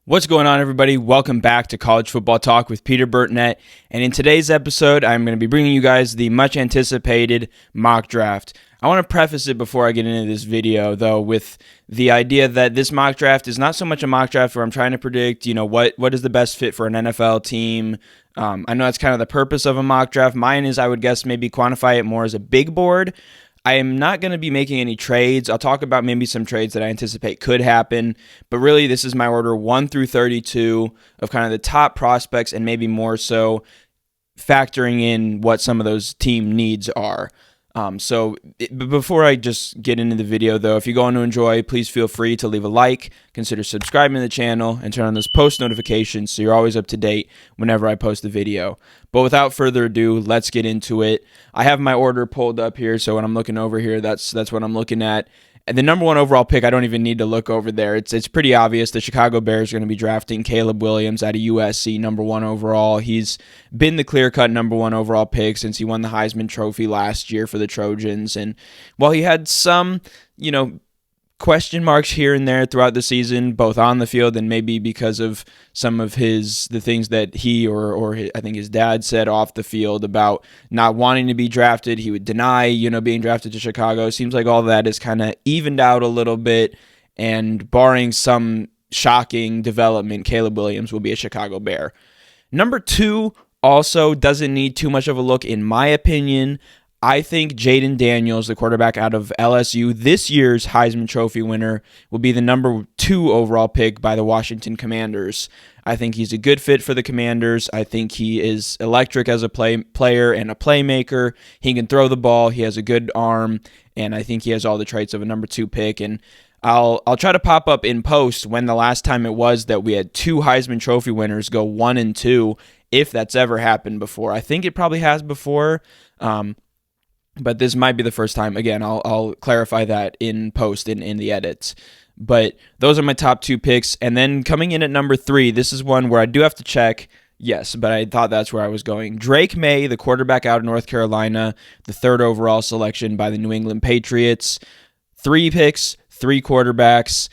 What's going on, everybody? Welcome back to College Football Talk with Peter Burtnett. And in today's episode, I'm going to be bringing you guys the much anticipated mock draft. I want to preface it before I get into this video, though, with the idea that this mock draft is not so much a mock draft where I'm trying to predict, what is the best fit for an NFL team. I know that's kind of the purpose of a mock draft. Mine is, I would guess, maybe quantify it more as a big board. I am not going to be making any trades. I'll talk about maybe some trades that I anticipate could happen, but really this is my order 1 through 32 of kind of the top prospects and maybe more so factoring in what some of those team needs are. But before I just get into the video, though, if you're going to enjoy, please feel free to leave a like, consider subscribing to the channel, and turn on those post notifications so you're always up to date whenever I post a video. But without further ado, let's get into it. I have my order pulled up here, so when I'm looking over here, that's what I'm looking at. And the number one overall pick, I don't even need to look over there. It's pretty obvious. The Chicago Bears are going to be drafting Caleb Williams out of USC, number 1 overall. He's been the clear-cut number 1 overall pick since he won the Heisman Trophy last year for the Trojans. And while he had some, question marks here and there throughout the season, both on the field and maybe because of some of the things that he or I think his dad said off the field about not wanting to be drafted. He would deny, being drafted to Chicago. Seems like all that is kind of evened out a little bit, and barring some shocking development, Caleb Williams will be a Chicago Bear. Number 2 also doesn't need too much of a look, in my opinion. I think Jaden Daniels, the quarterback out of LSU, this year's Heisman Trophy winner, will be the number 2 overall pick by the Washington Commanders. I think he's a good fit for the Commanders. I think he is electric as a player and a playmaker. He can throw the ball. He has a good arm, and I think he has all the traits of a number 2 pick. And I'll try to pop up in post when the last time it was that we had 2 Heisman Trophy winners go 1 and 2, if that's ever happened before. I think it probably has before. But this might be the first time. Again, I'll clarify that in post in the edits. But those are my top 2 picks. And then coming in at number 3, this is one where I do have to check. Yes, but I thought that's where I was going. Drake May, the quarterback out of North Carolina, the 3rd overall selection by the New England Patriots. 3 picks, 3 quarterbacks.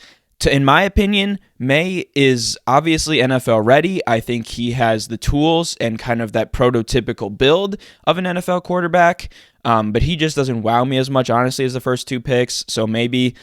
In my opinion, May is obviously NFL ready. I think he has the tools and kind of that prototypical build of an NFL quarterback. But he just doesn't wow me as much, honestly, as the first 2 picks. So maybe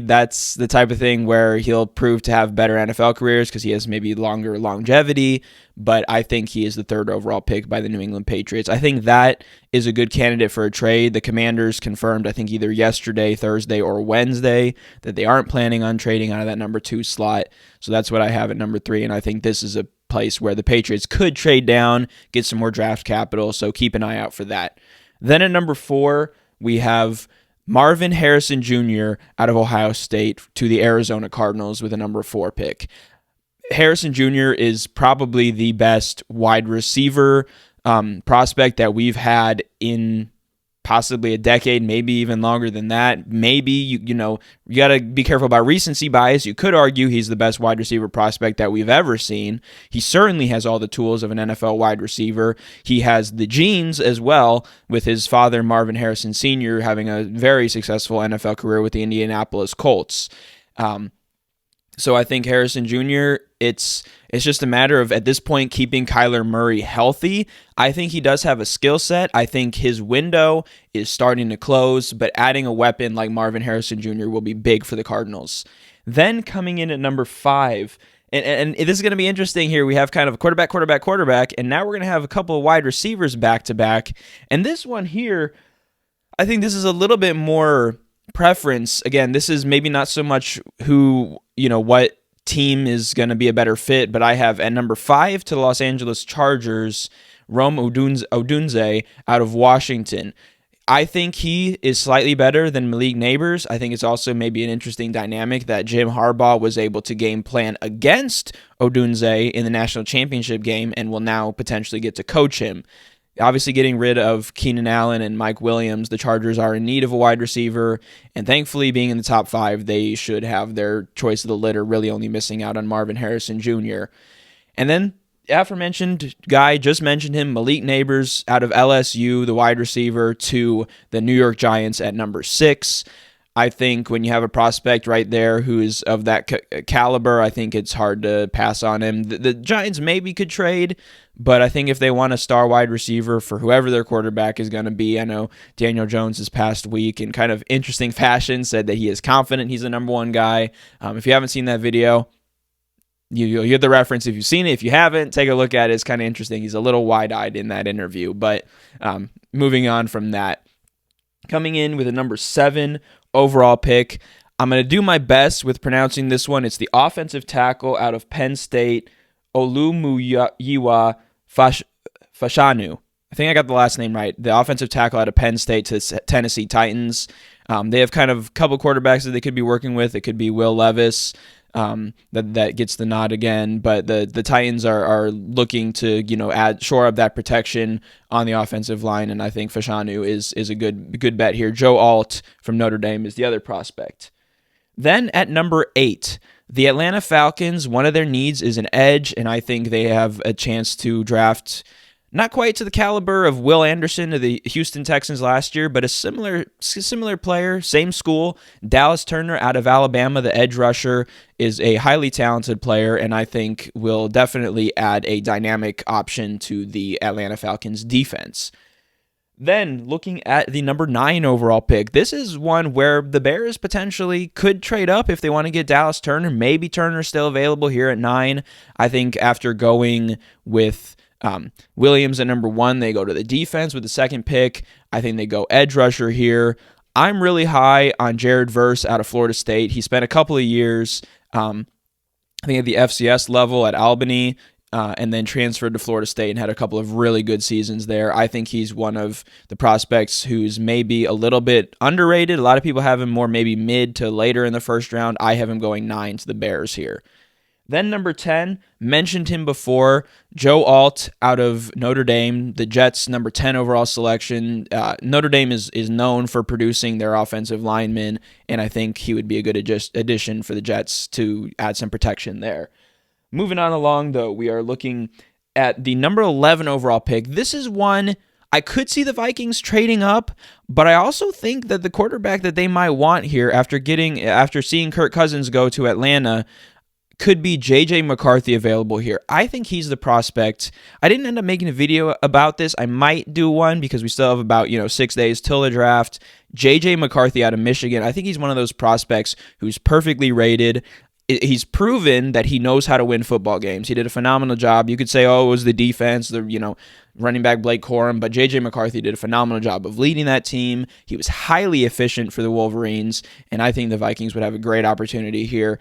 that's the type of thing where he'll prove to have better NFL careers because he has maybe longer longevity. But I think he is the 3rd overall pick by the New England Patriots. I think that is a good candidate for a trade. The Commanders confirmed, I think, either yesterday, Thursday, or Wednesday that they aren't planning on trading out of that number 2 slot. So that's what I have at number 3. And I think this is a place where the Patriots could trade down, get some more draft capital. So keep an eye out for that. Then at number 4, we have Marvin Harrison Jr. out of Ohio State to the Arizona Cardinals with a number 4 pick. Harrison Jr. is probably the best wide receiver prospect that we've had in possibly a decade, maybe even longer than that. Maybe, you got to be careful about recency bias. You could argue he's the best wide receiver prospect that we've ever seen. He certainly has all the tools of an NFL wide receiver. He has the genes as well, with his father, Marvin Harrison Sr., having a very successful NFL career with the Indianapolis Colts. So I think Harrison Jr., it's just a matter of, at this point, keeping Kyler Murray healthy. I think he does have a skill set. I think his window is starting to close, but adding a weapon like Marvin Harrison Jr. will be big for the Cardinals. Then coming in at number 5, and this is going to be interesting here. We have kind of a quarterback, and now we're going to have a couple of wide receivers back-to-back. And this one here, I think this is a little bit more preference. Again, this is maybe not so much what team is going to be a better fit, but I have at number 5 to the Los Angeles Chargers, Rome Odunze out of Washington. I think he is slightly better than Malik Neighbors. I think it's also maybe an interesting dynamic that Jim Harbaugh was able to game plan against Odunze in the national championship game and will now potentially get to coach him. Obviously, getting rid of Keenan Allen and Mike Williams, the Chargers are in need of a wide receiver, and thankfully, being in the top 5, they should have their choice of the litter, really only missing out on Marvin Harrison Jr. And then, aforementioned guy, just mentioned him, Malik Neighbors out of LSU, the wide receiver, to the New York Giants at number 6. I think when you have a prospect right there who is of that caliber, I think it's hard to pass on him. The Giants maybe could trade, but I think if they want a star wide receiver for whoever their quarterback is going to be, I know Daniel Jones this past week in kind of interesting fashion said that he is confident he's the number one guy. If you haven't seen that video, you'll get the reference if you've seen it. If you haven't, take a look at it. It's kind of interesting. He's a little wide-eyed in that interview. But moving on from that, coming in with a number 7 overall pick, I'm going to do my best with pronouncing this one. It's the offensive tackle out of Penn State, Olumuyiwa Fashanu. I think I got the last name right. The offensive tackle out of Penn State to Tennessee Titans. They have kind of a couple quarterbacks that they could be working with. It could be Will Levis. That gets the nod again, but the Titans are looking to shore up that protection on the offensive line, and I think Fashanu is a good bet here. Joe Alt from Notre Dame is the other prospect. Then at number 8, the Atlanta Falcons, one of their needs is an edge, and I think they have a chance to draft not quite to the caliber of Will Anderson to the Houston Texans last year, but a similar player, same school. Dallas Turner out of Alabama, the edge rusher, is a highly talented player, and I think will definitely add a dynamic option to the Atlanta Falcons defense. Then, looking at the number 9 overall pick, this is one where the Bears potentially could trade up if they want to get Dallas Turner. Maybe Turner's still available here at 9. I think after going with Williams at number 1, they go to the defense with the second pick. I think they go edge rusher here. I'm really high on Jared Verse out of Florida State. He spent a couple of years, I think at the FCS level at Albany, and then transferred to Florida State and had a couple of really good seasons there. I think he's one of the prospects who's maybe a little bit underrated. A lot of people have him more maybe mid to later in the first round. I have him going 9 to the Bears here. Then number 10, mentioned him before, Joe Alt out of Notre Dame, the Jets' number 10 overall selection. Notre Dame is known for producing their offensive linemen, and I think he would be a good addition for the Jets to add some protection there. Moving on along, though, we are looking at the number 11 overall pick. This is one I could see the Vikings trading up, but I also think that the quarterback that they might want here after seeing Kirk Cousins go to Atlanta could be J.J. McCarthy available here. I think he's the prospect. I didn't end up making a video about this. I might do one because we still have about 6 days till the draft. J.J. McCarthy out of Michigan. I think he's one of those prospects who's perfectly rated. He's proven that he knows how to win football games. He did a phenomenal job. You could say, it was the defense, the running back Blake Corum, but J.J. McCarthy did a phenomenal job of leading that team. He was highly efficient for the Wolverines, and I think the Vikings would have a great opportunity here.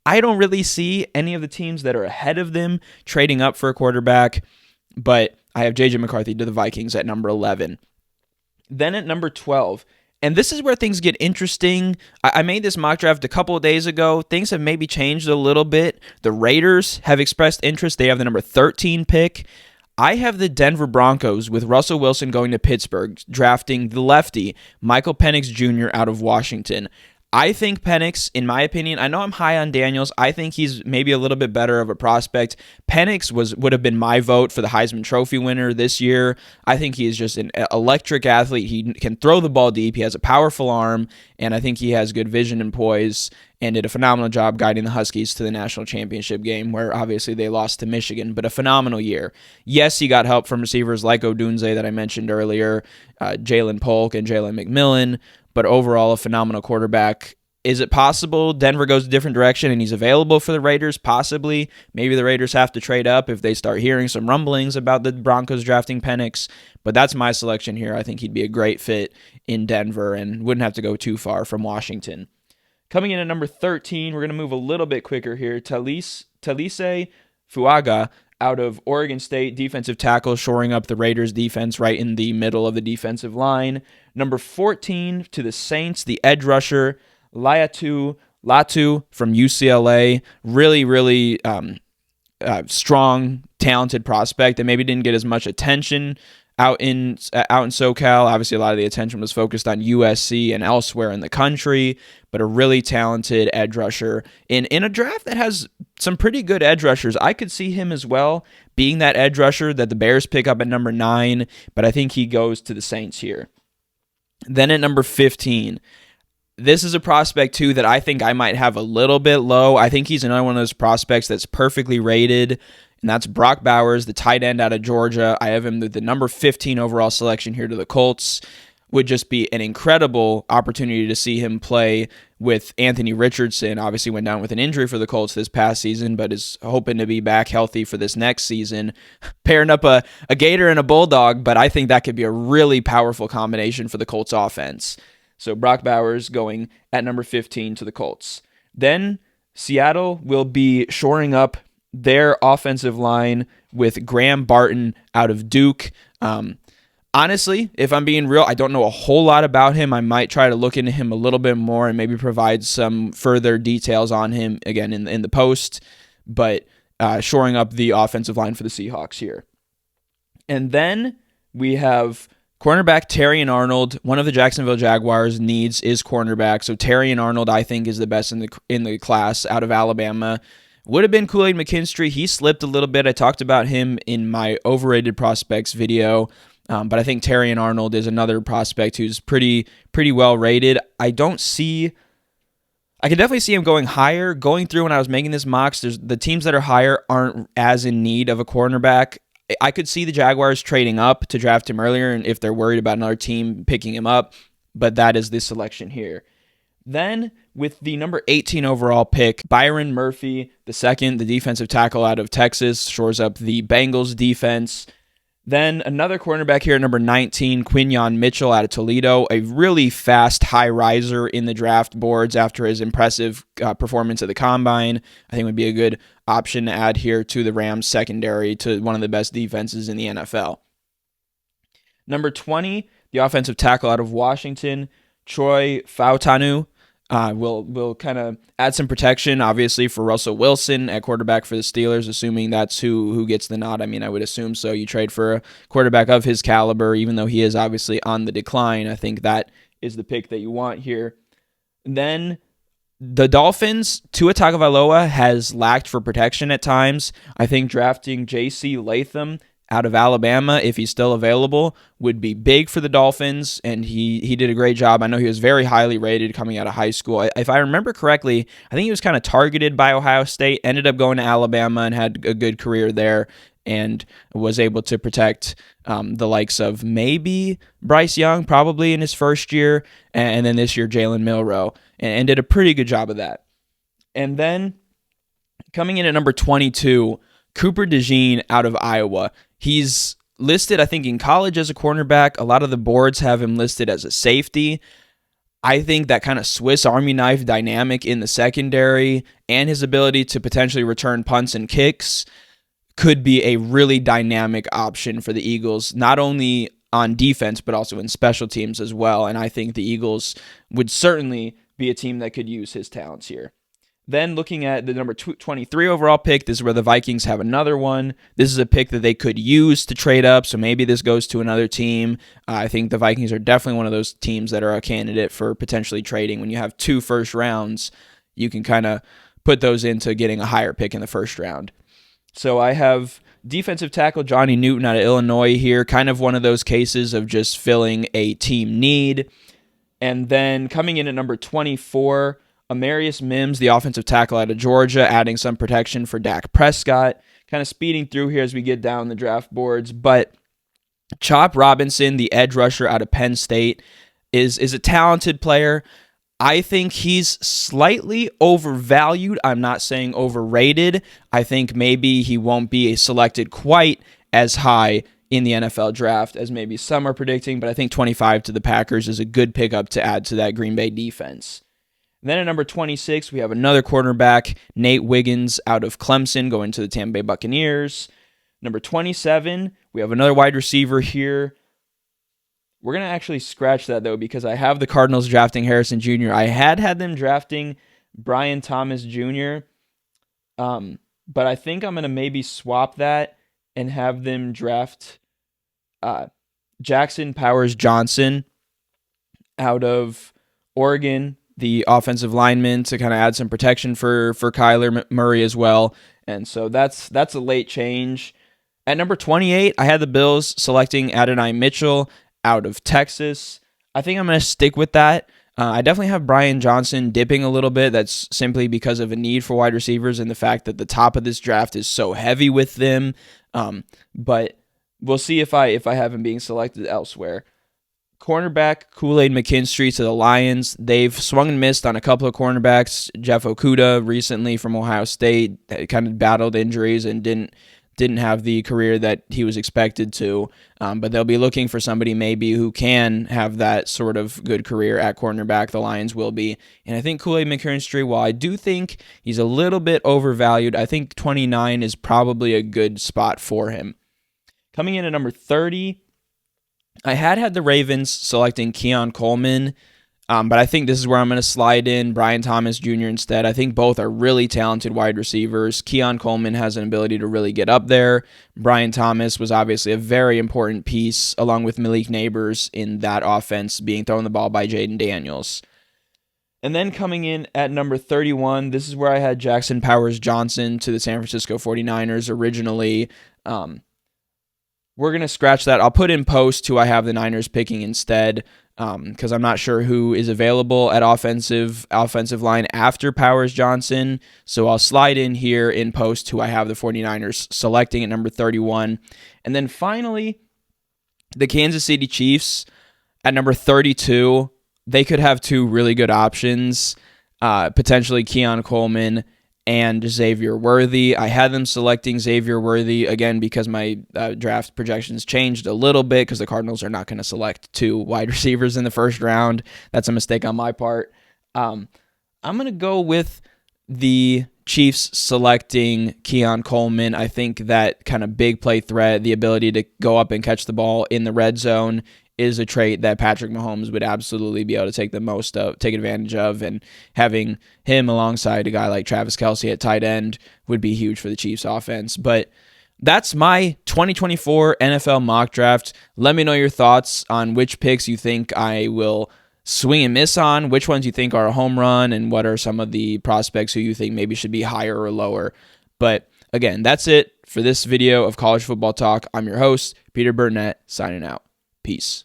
I don't really see any of the teams that are ahead of them trading up for a quarterback, but I have J.J. McCarthy to the Vikings at number 11. Then at number 12, and this is where things get interesting. I made this mock draft a couple of days ago. Things have maybe changed a little bit. The Raiders have expressed interest. They have the number 13 pick. I have the Denver Broncos with Russell Wilson going to Pittsburgh, drafting the lefty, Michael Penix Jr. out of Washington. I think Penix, in my opinion, I know I'm high on Daniels. I think he's maybe a little bit better of a prospect. Penix would have been my vote for the Heisman Trophy winner this year. I think he is just an electric athlete. He can throw the ball deep. He has a powerful arm, and I think he has good vision and poise, and did a phenomenal job guiding the Huskies to the national championship game, where obviously they lost to Michigan, but a phenomenal year. Yes, he got help from receivers like Odunze that I mentioned earlier, Jalen Polk and Jalen McMillan, but overall a phenomenal quarterback. Is it possible Denver goes a different direction and he's available for the Raiders? Possibly. Maybe the Raiders have to trade up if they start hearing some rumblings about the Broncos drafting Penix. But that's my selection here. I think he'd be a great fit in Denver and wouldn't have to go too far from Washington. Coming in at number 13, we're going to move a little bit quicker here. Talise Fuaga out of Oregon State, defensive tackle, shoring up the Raiders' defense right in the middle of the defensive line. Number 14 to the Saints, the edge rusher, Latu from UCLA. Really strong, talented prospect that maybe didn't get as much attention out in SoCal. Obviously, a lot of the attention was focused on USC and elsewhere in the country, but a really talented edge rusher in a draft that has some pretty good edge rushers. I could see him as well being that edge rusher that the Bears pick up at number 9, but I think he goes to the Saints here. Then at number 15, This is a prospect, too, that I think I might have a little bit low. I think he's another one of those prospects that's perfectly rated, and that's Brock Bowers, the tight end out of Georgia. I have him the number 15 overall selection here to the Colts. Would just be an incredible opportunity to see him play with Anthony Richardson. Obviously went down with an injury for the Colts this past season, but is hoping to be back healthy for this next season. Pairing up a Gator and a Bulldog, but I think that could be a really powerful combination for the Colts offense. So Brock Bowers going at number 15 to the Colts. Then Seattle will be shoring up their offensive line with Graham Barton out of Duke. Honestly, if I'm being real, I don't know a whole lot about him. I might try to look into him a little bit more and maybe provide some further details on him again in the post, but shoring up the offensive line for the Seahawks here. And then we have cornerback Terrion Arnold. One of the Jacksonville Jaguars' needs is cornerback, so Terrion Arnold I think is the best in the class out of Alabama. Would have been Kool-Aid McKinstry. He slipped a little bit. I talked about him in my overrated prospects video. But I think Terrion Arnold is another prospect who's pretty well rated. I can definitely see him going higher. Going through when I was making this mocks, the teams that are higher aren't as in need of a cornerback. I could see the Jaguars trading up to draft him earlier, and if they're worried about another team picking him up, but that is the selection here. Then with the number 18 overall pick, Byron Murphy, the second, the defensive tackle out of Texas, shores up the Bengals defense. Then another cornerback here, number 19, Quinyon Mitchell out of Toledo, a really fast high riser in the draft boards after his impressive performance at the Combine. I think would be a good option to add here to the Rams secondary, to one of the best defenses in the NFL. Number 20, the offensive tackle out of Washington, Troy Fautanu. Will kind of add some protection, obviously, for Russell Wilson at quarterback for the Steelers, assuming that's who gets the nod. I mean, I would assume so. You trade for a quarterback of his caliber, even though he is obviously on the decline. I think that is the pick that you want here. Then the Dolphins, Tua Tagovailoa has lacked for protection at times. I think drafting J.C. Latham out of Alabama, if he's still available, would be big for the Dolphins, and he did a great job. I know he was very highly rated coming out of high school. If I remember correctly, I think he was kind of targeted by Ohio State, ended up going to Alabama and had a good career there, and was able to protect the likes of maybe Bryce Young, probably in his first year, and then this year Jalen Milroe, and did a pretty good job of that. And then coming in at number 22, Cooper DeJean out of Iowa. He's listed, I think, in college as a cornerback. A lot of the boards have him listed as a safety. I think that kind of Swiss Army knife dynamic in the secondary and his ability to potentially return punts and kicks could be a really dynamic option for the Eagles, not only on defense, but also in special teams as well. And I think the Eagles would certainly be a team that could use his talents here. Then looking at the number 23 overall pick, this is where the Vikings have another one. This is a pick that they could use to trade up, so maybe this goes to another team. I think the Vikings are definitely one of those teams that are a candidate for potentially trading. When you have 2 first rounds, you can kind of put those into getting a higher pick in the first round. So I have defensive tackle Johnny Newton out of Illinois here, kind of one of those cases of just filling a team need. And then coming in at number 24, Amarius Mims, the offensive tackle out of Georgia, adding some protection for Dak Prescott. Kind of speeding through here as we get down the draft boards. But Chop Robinson, the edge rusher out of Penn State, is a talented player. I think he's slightly overvalued. I'm not saying overrated. I think maybe he won't be selected quite as high in the NFL draft as maybe some are predicting, but I think 25 to the Packers is a good pickup to add to that Green Bay defense. Then at number 26, we have another cornerback, Nate Wiggins out of Clemson, going to the Tampa Bay Buccaneers. Number 27, we have another wide receiver here. We're going to actually scratch that, though, because I have the Cardinals drafting Harrison Jr. I had them drafting Brian Thomas Jr., but I think I'm going to maybe swap that and have them draft Jackson Powers Johnson out of Oregon, the offensive lineman, to kind of add some protection for Kyler Murray as well. And so that's a late change. At number 28, I had the Bills selecting Adonai Mitchell out of Texas. I think I'm going to stick with that. I definitely have Brian Johnson dipping a little bit. That's simply because of a need for wide receivers and the fact that the top of this draft is so heavy with them. But we'll see if I have him being selected elsewhere. Cornerback Kool-Aid McKinstry to the Lions. They've swung and missed on a couple of cornerbacks. Jeff Okudah recently from Ohio State kind of battled injuries and didn't have the career that he was expected to. But they'll be looking for somebody maybe who can have that sort of good career at cornerback. The Lions will be. And I think Kool-Aid McKinstry, while I do think he's a little bit overvalued, I think 29 is probably a good spot for him. Coming in at number 30, I had the Ravens selecting Keon Coleman, but I think this is where I'm going to slide in Brian Thomas Jr. instead. I think both are really talented wide receivers. Keon Coleman has an ability to really get up there. Brian Thomas was obviously a very important piece, along with Malik Neighbors, in that offense, being thrown the ball by Jaden Daniels. And then coming in at number 31, this is where I had Jackson Powers-Johnson to the San Francisco 49ers originally. We're going to scratch that. I'll put in post who I have the Niners picking instead, because I'm not sure who is available at offensive line after Powers-Johnson. So I'll slide in here in post who I have the 49ers selecting at number 31. And then finally, the Kansas City Chiefs at number 32. They could have two really good options, potentially Keon Coleman and Xavier Worthy. I had them selecting Xavier Worthy, again, because my draft projections changed a little bit because the Cardinals are not going to select two wide receivers in the first round. That's a mistake on my part. I'm going to go with the Chiefs selecting Keon Coleman. I think that kind of big play threat, the ability to go up and catch the ball in the red zone, is a trait that Patrick Mahomes would absolutely be able to take advantage of, and having him alongside a guy like Travis Kelce at tight end would be huge for the Chiefs offense. But that's my 2024 NFL mock draft. Let me know your thoughts on which picks you think I will swing and miss on, which ones you think are a home run, and what are some of the prospects who you think maybe should be higher or lower. But again, that's it for this video of College Football Talk. I'm your host, Peter Burnett, signing out. Peace.